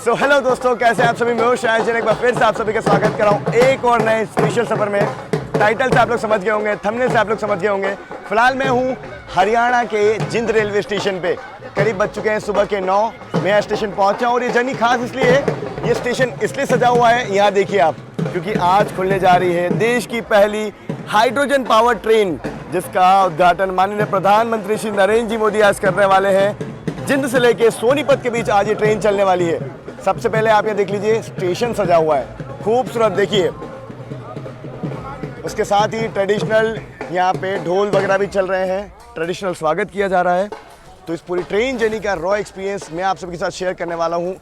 So hello दोस्तों, कैसे आप सभी? मैं हूं शायद एक बार फिर से आप सभी का स्वागत कर रहा हूं एक और नए स्पेशल सफर में। टाइटल से आप लोग समझ गए होंगे, थंबनेल से आप लोग समझ गए होंगे। फिलहाल मैं हूं हरियाणा के जिंद रेलवे स्टेशन पे। करीब बज चुके हैं सुबह के 9। मैं यहाँ स्टेशन पहुंचा और ये जर्नी खास इसलिए है, ये स्टेशन इसलिए सजा हुआ है, यहाँ देखिए आप, क्योंकि आज खुलने जा रही है देश की पहली हाइड्रोजन पावर ट्रेन, जिसका उद्घाटन माननीय प्रधानमंत्री श्री नरेंद्र जी मोदी आज करने वाले हैं। जिंद से लेके सोनीपत के बीच आज ये ट्रेन चलने वाली है। सबसे पहले आप ये देख लीजिए, स्टेशन सजा हुआ है, खूबसूरत देखिए। उसके साथ ही ट्रेडिशनल यहाँ पे ढोल वगैरह भी चल रहे हैं, ट्रेडिशनल स्वागत किया जा रहा है। तो इस पूरी ट्रेन जर्नी का रॉ एक्सपीरियंस मैं आप सबके साथ शेयर करने वाला हूँ।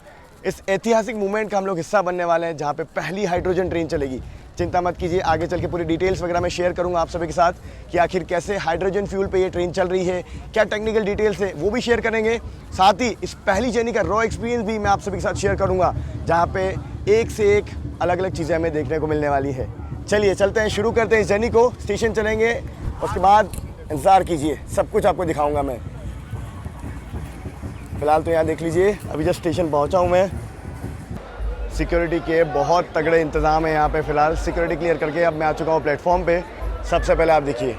इस ऐतिहासिक मूवमेंट का हम लोग हिस्सा बनने वाले हैं, जहाँ पे पहली हाइड्रोजन ट्रेन चलेगी। चिंता मत कीजिए, आगे चल के पूरी डिटेल्स वगैरह मैं शेयर करूंगा आप सभी के साथ कि आखिर कैसे हाइड्रोजन फ्यूल पे ये ट्रेन चल रही है, क्या टेक्निकल डिटेल्स है वो भी शेयर करेंगे। साथ ही इस पहली जर्नी का रॉ एक्सपीरियंस भी मैं आप सभी के साथ शेयर करूंगा, जहाँ पे एक से एक अलग अलग चीज़ें हमें देखने को मिलने वाली है। चलिए चलते हैं, शुरू करते हैं इस जर्नी को। स्टेशन चलेंगे, उसके बाद इंतज़ार कीजिए, सब कुछ आपको दिखाऊँगा मैं। फिलहाल तो यहाँ देख लीजिए, अभी जस्ट स्टेशन पहुँचा हूँ मैं। सिक्योरिटी के बहुत तगड़े इंतज़ाम है यहाँ पे। फ़िलहाल सिक्योरिटी क्लियर करके अब मैं आ चुका हूँ प्लेटफॉर्म पे। सबसे पहले आप देखिए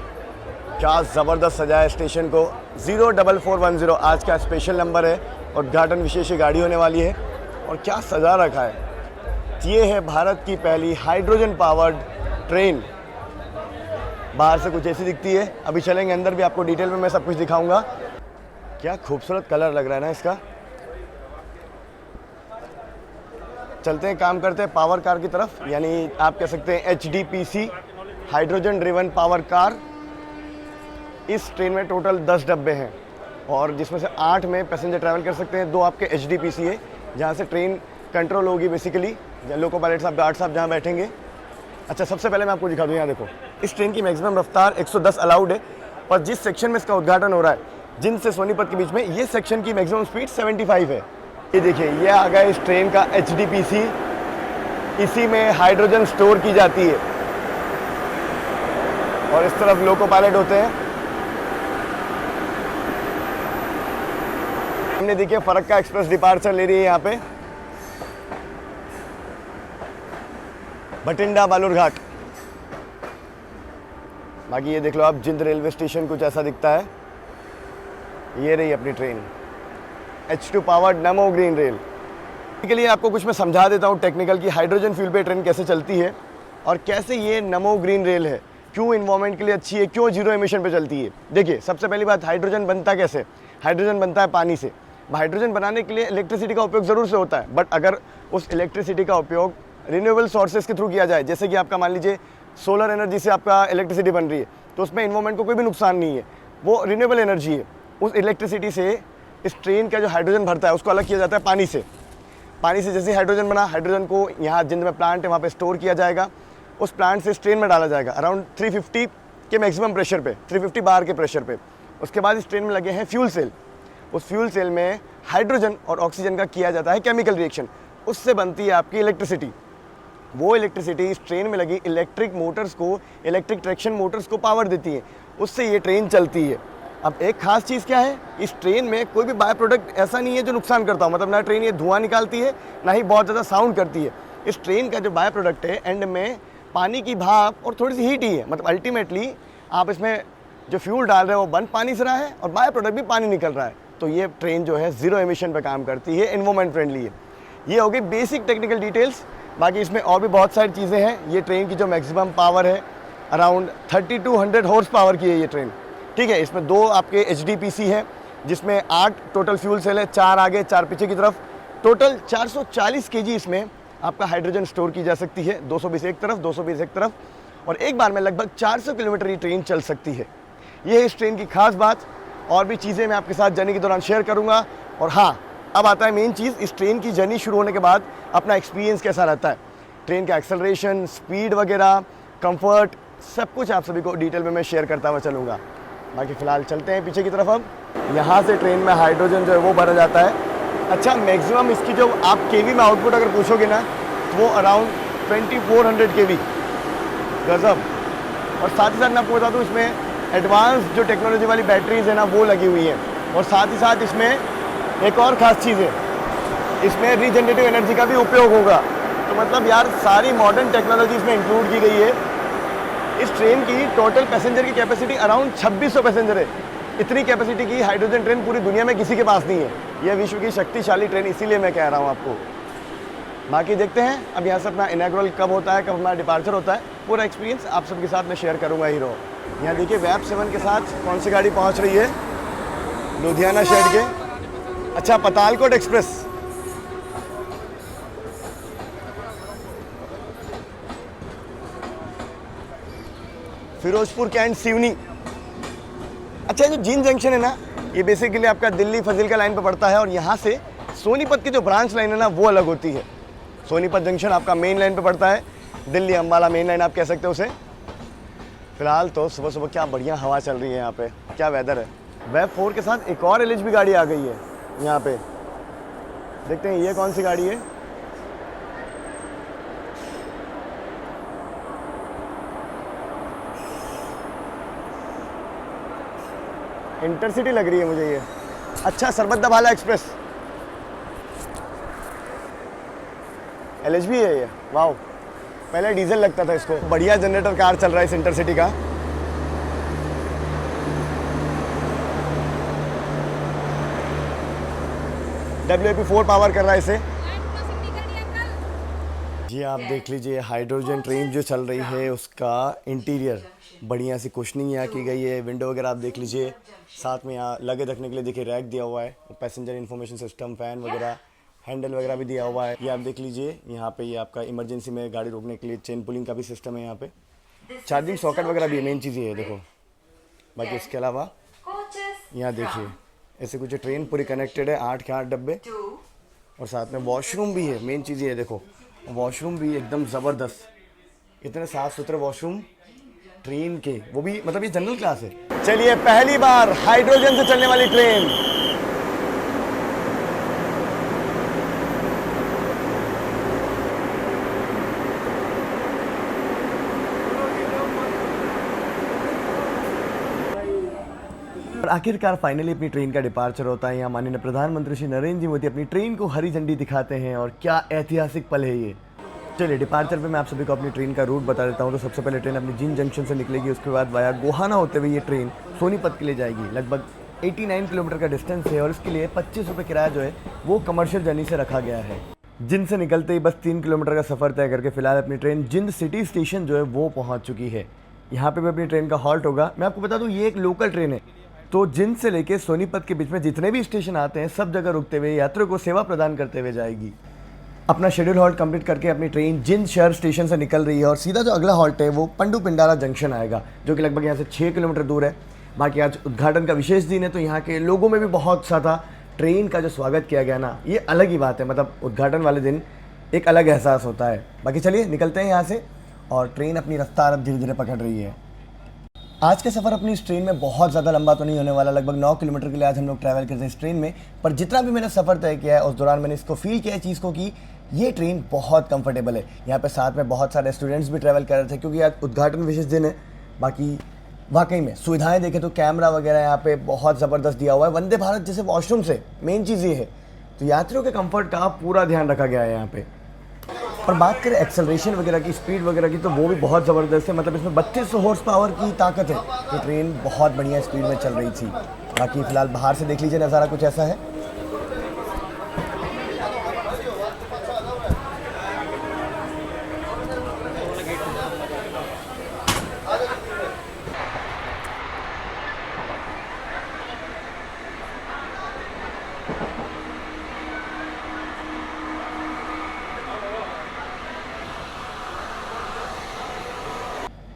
क्या ज़बरदस्त सजा है स्टेशन को। 04410 आज का स्पेशल नंबर है, उद्घाटन विशेष गाड़ी होने वाली है। और क्या सजा रखा है, ये है भारत की पहली हाइड्रोजन पावर्ड ट्रेन। बाहर से कुछ ऐसी दिखती है, अभी चलेंगे अंदर भी, आपको डिटेल में मैं सब कुछ दिखाऊँगा। क्या खूबसूरत कलर लग रहा है ना इसका। चलते हैं, काम करते हैं पावर कार की तरफ, यानी आप कह सकते हैं HDPC hydrogen driven power car. इस ट्रेन में टोटल 10 डब्बे हैं और जिसमें से 8 में पैसेंजर ट्रैवल कर सकते हैं। 2 आपके HDPC है, जहाँ से ट्रेन कंट्रोल होगी बेसिकली, लोको पायलट साहब, गार्ड साहब जहाँ बैठेंगे। अच्छा, सबसे पहले मैं आपको दिखा दूँ, यहाँ देखो, इस ट्रेन की मैक्सिमम रफ्तार 110 अलाउड है। और जिस सेक्शन में इसका उद्घाटन हो रहा है, जिंद से सोनीपत के बीच में, ये सेक्शन की मैक्सिमम स्पीड 75 है। ये देखिए, ये आ गया इस ट्रेन का HDPC। इसी में हाइड्रोजन स्टोर की जाती है और इस तरफ लोको पायलट होते हैं। हमने देखिए फरक्का एक्सप्रेस डिपार्चर ले रही है यहाँ पे, बठिंडा बालूरघाट। बाकी ये देख लो आप, जिंद रेलवे स्टेशन कुछ ऐसा दिखता है। ये रही अपनी ट्रेन, H2 पावर्ड नमो ग्रीन रेल। के लिए आपको कुछ मैं समझा देता हूँ टेक्निकल की हाइड्रोजन फ्यूल पे ट्रेन कैसे चलती है और कैसे ये नमो ग्रीन रेल है, क्यों इन्वायरमेंट के लिए अच्छी है, क्यों जीरो एमिशन पे चलती है। देखिए, सबसे पहली बात, हाइड्रोजन बनता कैसे? हाइड्रोजन बनता है पानी से। हाइड्रोजन बनाने के लिए इलेक्ट्रिसिटी का उपयोग ज़रूर से होता है, बट अगर उस इलेक्ट्रिसिटी का उपयोग रिन्यूएबल सोर्सेज के थ्रू किया जाए, जैसे कि आपका मान लीजिए सोलर एनर्जी से आपका इलेक्ट्रिसिटी बन रही है, तो उसमें इन्वायरमेंट को कोई भी नुकसान नहीं है, वो रिन्यूएबल एनर्जी है। उस इलेक्ट्रिसिटी से इस ट्रेन का जो हाइड्रोजन भरता है उसको अलग किया जाता है पानी से। पानी से जैसे हाइड्रोजन बना, हाइड्रोजन को यहाँ जिंद में प्लांट है, वहाँ पे स्टोर किया जाएगा। उस प्लांट से इस ट्रेन में डाला जाएगा अराउंड 350 के मैक्सिमम प्रेशर पे, 350 बार के प्रेशर पे। उसके बाद इस ट्रेन में लगे हैं फ्यूल सेल। उस फ्यूल सेल में हाइड्रोजन और ऑक्सीजन का किया जाता है केमिकल रिएक्शन, उससे बनती है आपकी इलेक्ट्रिसिटी। वो इलेक्ट्रिसिटी इस ट्रेन में लगी इलेक्ट्रिक मोटर्स को, इलेक्ट्रिक ट्रैक्शन मोटर्स को पावर देती है, उससे ये ट्रेन चलती है। अब एक खास चीज़ क्या है, इस ट्रेन में कोई भी बाय प्रोडक्ट ऐसा नहीं है जो नुकसान करता हो, मतलब ना ट्रेन ये धुआं निकालती है, ना ही बहुत ज़्यादा साउंड करती है। इस ट्रेन का जो बाय प्रोडक्ट है, एंड में पानी की भाप और थोड़ी सी हीट ही है। मतलब अल्टीमेटली आप इसमें जो फ्यूल डाल रहे हो वो बन पानी से रहा है और बाय प्रोडक्ट भी पानी निकल रहा है। तो ये ट्रेन जो है ज़ीरो एमिशन पर काम करती है, एनवायरमेंट फ्रेंडली है। ये हो गई बेसिक टेक्निकल डिटेल्स। बाकी इसमें और भी बहुत सारी चीज़ें हैं। ये ट्रेन की जो मैक्सिमम पावर है अराउंड 3200 हॉर्स पावर की है ये ट्रेन, ठीक है। इसमें 2 आपके HDPC है, जिसमें 8 टोटल फ्यूल सेल है, 4 आगे 4 पीछे की तरफ। टोटल 440 kg इसमें आपका हाइड्रोजन स्टोर की जा सकती है, 220 एक तरफ, 220 एक तरफ, और एक बार में लगभग 400 किलोमीटर ये ट्रेन चल सकती है। ये है इस ट्रेन की खास बात। और भी चीज़ें मैं आपके साथ जर्नी के दौरान शेयर करूँगा। और हाँ, अब आता है मेन चीज़, इस ट्रेन की जर्नी शुरू होने के बाद अपना एक्सपीरियंस कैसा रहता है, ट्रेन का एक्सेलरेशन, स्पीड वगैरह, कंफर्ट, सब कुछ आप सभी को डिटेल में मैं शेयर करता हुआ चलूँगा। बाकी फ़िलहाल चलते हैं पीछे की तरफ। अब यहाँ से ट्रेन में हाइड्रोजन जो है वो भरा जाता है। अच्छा, मैक्सिमम इसकी जो आप केवी में आउटपुट अगर पूछोगे ना, तो वो अराउंड 2400 kV, गज़ब। और साथ ही साथ मैं आपको बता दूँ, इसमें एडवांस जो टेक्नोलॉजी वाली बैटरीज है ना, वो लगी हुई है। और साथ ही साथ इसमें एक और ख़ास चीज़ है, इसमें रीजनरेटिव एनर्जी का भी उपयोग होगा। तो मतलब यार सारी मॉडर्न टेक्नोलॉजी इसमें इंक्लूड की गई है। इस ट्रेन की टोटल पैसेंजर की कैपेसिटी अराउंड 2600 पैसेंजर है। इतनी कैपेसिटी की हाइड्रोजन ट्रेन पूरी दुनिया में किसी के पास नहीं है। यह विश्व की शक्तिशाली ट्रेन, इसीलिए मैं कह रहा हूँ आपको। बाकी देखते हैं अब यहाँ से अपना इनॉग्रल कब होता है, कब हमारा डिपार्चर होता है। पूरा एक्सपीरियंस आप सबके साथ मैं शेयर करूँगा हीरो। यहाँ देखिए वैप 7 के साथ कौन सी गाड़ी पहुँच रही है, लुधियाना शेड के। अच्छा, पतालकोट एक्सप्रेस। फिरोजपुर कैंट सिवनी। अच्छा, जो जींद जंक्शन है ना, ये बेसिकली आपका दिल्ली फजीलका लाइन पे पड़ता है और यहाँ से सोनीपत की जो ब्रांच लाइन है ना वो अलग होती है। सोनीपत जंक्शन आपका मेन लाइन पे पड़ता है, दिल्ली अम्बाला मेन लाइन आप कह सकते हो उसे। फिलहाल तो सुबह सुबह क्या बढ़िया हवा चल रही है यहाँ पे, क्या वेदर है। वेब 4 के साथ एक और LHB गाड़ी आ गई है यहाँ पे। देखते हैं ये कौन सी गाड़ी है। इंटरसिटी लग रही है मुझे ये। अच्छा, सरबत दा भाला एक्सप्रेस LHB है ये। वाह, पहले डीजल लगता था इसको। बढ़िया जनरेटर कार चल रहा है इस इंटरसिटी का। WAP4 पावर कर रहा है इसे। जी आप देख लीजिए हाइड्रोजन ट्रेन जो चल रही है उसका इंटीरियर बढ़िया सी कुशनिंग यहाँ की गई है। विंडो वगैरह आप देख लीजिए, साथ में यहाँ लगेज रखने के लिए देखिए रैक दिया हुआ है, पैसेंजर इन्फॉर्मेशन सिस्टम, फैन वगैरह, हैंडल वगैरह भी दिया हुआ है। ये आप देख लीजिए यहाँ पे ये आपका इमरजेंसी में गाड़ी रोकने के लिए चेन पुलिंग का भी सिस्टम है। यहाँ पे चार्जिंग सॉकेट वगैरह भी है, मेन चीज़ ये है देखो। बाकी इसके अलावा यहाँ देखिए ऐसे कुछ ट्रेन पूरी कनेक्टेड है, 8 के 8 डब्बे और साथ में वॉशरूम भी है। मेन चीज़ ये है देखो, वॉशरूम भी एकदम ज़बरदस्त, इतने साफ़ सुथरे वॉशरूम ट्रेन के, वो भी मतलब ये जनरल क्लास है। चलिए पहली बार हाइड्रोजन से चलने वाली ट्रेन। आखिरकार फाइनली अपनी ट्रेन का डिपार्चर होता है। यहाँ माननीय प्रधानमंत्री श्री नरेंद्र जी मोदी अपनी ट्रेन को हरी झंडी दिखाते हैं और क्या ऐतिहासिक पल है ये। चलिए डिपार्चर पे मैं आप सभी को अपनी ट्रेन का रूट बता देता हूँ। तो सबसे पहले ट्रेन अपनी जींद जंक्शन से निकलेगी, उसके बाद वाया गोहाना होते हुए ये ट्रेन सोनीपत के लिए जाएगी। लगभग 89 किलोमीटर का डिस्टेंस है और इसके लिए 25 रुपये किराया जो है वो कमर्शियल जर्नी से रखा गया है। जिंद से निकलते ही बस 3 किलोमीटर का सफ़र तय करके फिलहाल अपनी ट्रेन जिंद सिटी स्टेशन जो है वो पहुँच चुकी है। यहाँ पर भी अपनी ट्रेन का हॉल्ट होगा। मैं आपको बता दूँ ये एक लोकल ट्रेन है, तो जिंद से लेके सोनीपत के बीच में जितने भी स्टेशन आते हैं सब जगह रुकते हुए यात्रियों को सेवा प्रदान करते हुए जाएगी। अपना शेड्यूल हॉल्ट कंप्लीट करके अपनी ट्रेन जिंद शहर स्टेशन से निकल रही है और सीधा जो अगला हॉल्ट है वो पंडू पिंडारा जंक्शन आएगा, जो कि लगभग यहाँ से 6 किलोमीटर दूर है। बाकी आज उद्घाटन का विशेष दिन है तो यहाँ के लोगों में भी बहुत ज़्यादा ट्रेन का जो स्वागत किया गया ना, ये अलग ही बात है। मतलब उद्घाटन वाले दिन एक अलग एहसास होता है। बाकी चलिए निकलते हैं यहाँ से और ट्रेन अपनी रफ्तार अब धीरे धीरे पकड़ रही है। आज का सफ़र अपनी इस ट्रेन में बहुत ज़्यादा लंबा तो नहीं होने वाला, लगभग 9 किलोमीटर के लिए आज हम लोग ट्रैवल करते हैं इस ट्रेन में। पर जितना भी मैंने सफ़र तय किया है उस दौरान मैंने इसको फील किया है चीज़ को कि ये ट्रेन बहुत कंफर्टेबल है। यहाँ पे साथ में बहुत सारे स्टूडेंट्स भी ट्रैवल कर रहे थे क्योंकि आज उद्घाटन विशेष दिन है। बाकी वाकई में सुविधाएं देखें तो कैमरा वगैरह यहाँ पे बहुत ज़बरदस्त दिया हुआ है। वंदे भारत जैसे वॉशरूम से मेन चीज़ ये है, तो यात्रियों के कंफर्ट का पूरा ध्यान रखा गया है यहाँ पे। और बात करें एक्सेलरेशन वगैरह की, स्पीड वगैरह की, तो वो भी बहुत ज़बरदस्त है। मतलब इसमें 3200 हॉर्स पावर की ताकत है। तो ट्रेन बहुत बढ़िया स्पीड में चल रही थी। बाकी फ़िलहाल बाहर से देख लीजिए नज़ारा कुछ ऐसा है।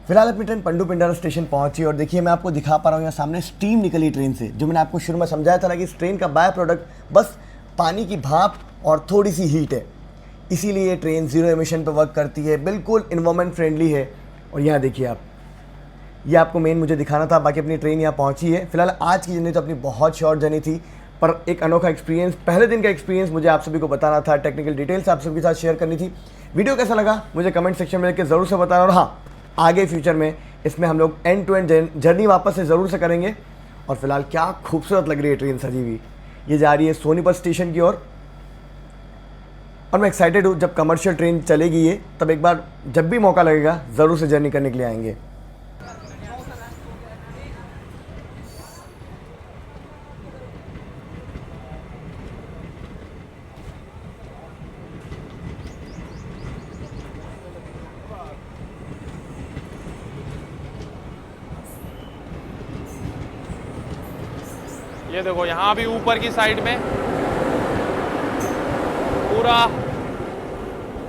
फिलहाल अपनी ट्रेन पंडू पिंडारा स्टेशन पहुंची और देखिए मैं आपको दिखा पा रहा हूँ यहाँ सामने स्टीम निकली ट्रेन से। जो मैंने आपको शुरू में समझाया था ना कि इस ट्रेन का बाय प्रोडक्ट बस पानी की भाप और थोड़ी सी हीट है, इसीलिए ये ट्रेन ज़ीरो एमिशन पर वर्क करती है, बिल्कुल इन्वायरमेंट फ्रेंडली है। और यहाँ देखिए आप, ये आपको मेन मुझे दिखाना था। बाकी अपनी ट्रेन यहाँ पहुँची है। फिलहाल आज की जर्नी तो अपनी बहुत शॉर्ट जर्नी थी, पर एक अनोखा एक्सपीरियंस, पहले दिन का एक्सपीरियंस मुझे आप सभी को बताना था, टेक्निकल डिटेल्स आप सबके साथ शेयर करनी थी। वीडियो कैसा लगा मुझे कमेंट सेक्शन में लिख के ज़रूर से बताना। और हाँ, आगे फ्यूचर में इसमें हम लोग एंड टू एंड जर्नी वापस से ज़रूर से करेंगे। और फिलहाल क्या खूबसूरत लग रही है ट्रेन सजी हुई, ये जा रही है सोनीपत स्टेशन की ओर। और मैं एक्साइटेड हूँ जब कमर्शियल ट्रेन चलेगी ये, तब एक बार जब भी मौका लगेगा ज़रूर से जर्नी करने के लिए आएंगे। ये देखो यहाँ भी ऊपर की साइड में पूरा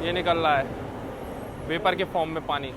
ये निकल रहा है वेपर के फॉर्म में पानी।